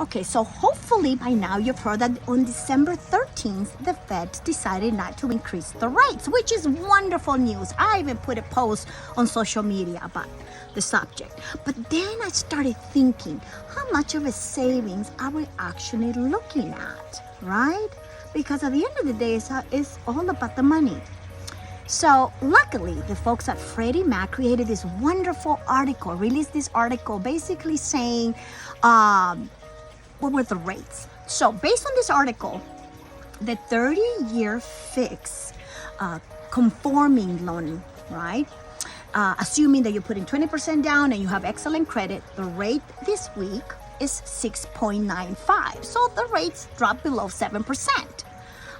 Okay, so hopefully by now you've heard that on December 13th, the Fed decided not to increase the rates, which is wonderful news. I even put a post on social media about the subject. But then I started thinking, how much of a savings are we actually looking at, right? Because at the end of the day, it's all about the money. So luckily, the folks at Freddie Mac created this wonderful article, released this article basically saying, what were the rates? So based on this article, the 30-year fixed conforming loan, right? Assuming that you put in 20% down and you have excellent credit, the rate this week is 6.95. So the rates dropped below 7%.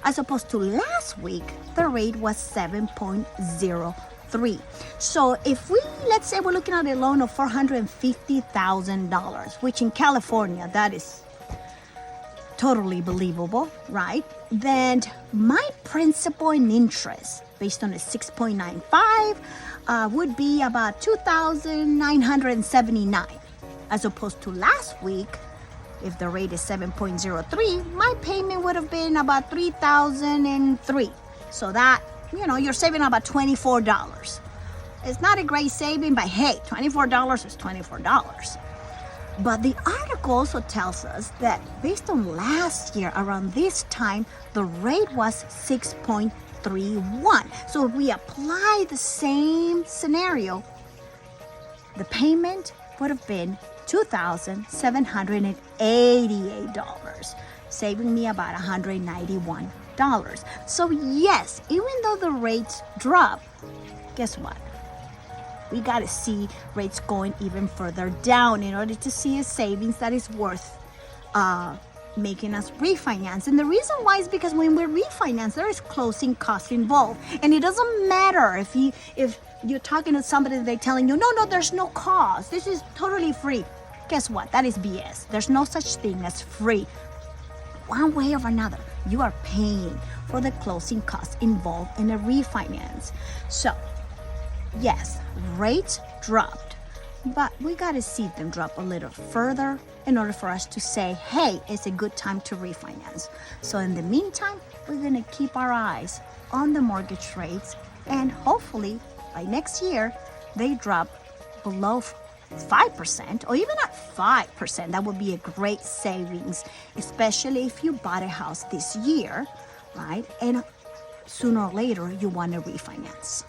As opposed to last week, the rate was 7.03. So if let's say we're looking at a loan of $450,000, which in California, that is totally believable, right? Then my principal and interest based on a 6.95 would be about $2,979, as opposed to last week. If the rate is 7.03, my payment would have been about $3,003. So that, you're saving about $24. It's not a great saving, but hey, $24 is $24. But the article also tells us that based on last year, around this time, the rate was 6.31. So if we apply the same scenario, the payment would have been $2,788, saving me about $191. So yes, even though the rates drop, guess what? We got to see rates going even further down in order to see a savings that is worth making us refinance. And the reason why is because when we refinance, there is closing costs involved. And it doesn't matter if you're talking to somebody and they're telling you, no, there's no cost. This is totally free. Guess what? That is BS. There's no such thing as free. One way or another, you are paying for the closing costs involved in a refinance. So, yes, rates dropped, but we got to see them drop a little further in order for us to say, hey, it's a good time to refinance. So in the meantime, we're going to keep our eyes on the mortgage rates, and hopefully by next year, they drop below 5% or even at 5%. That would be a great savings, especially if you bought a house this year, right? And sooner or later, you want to refinance.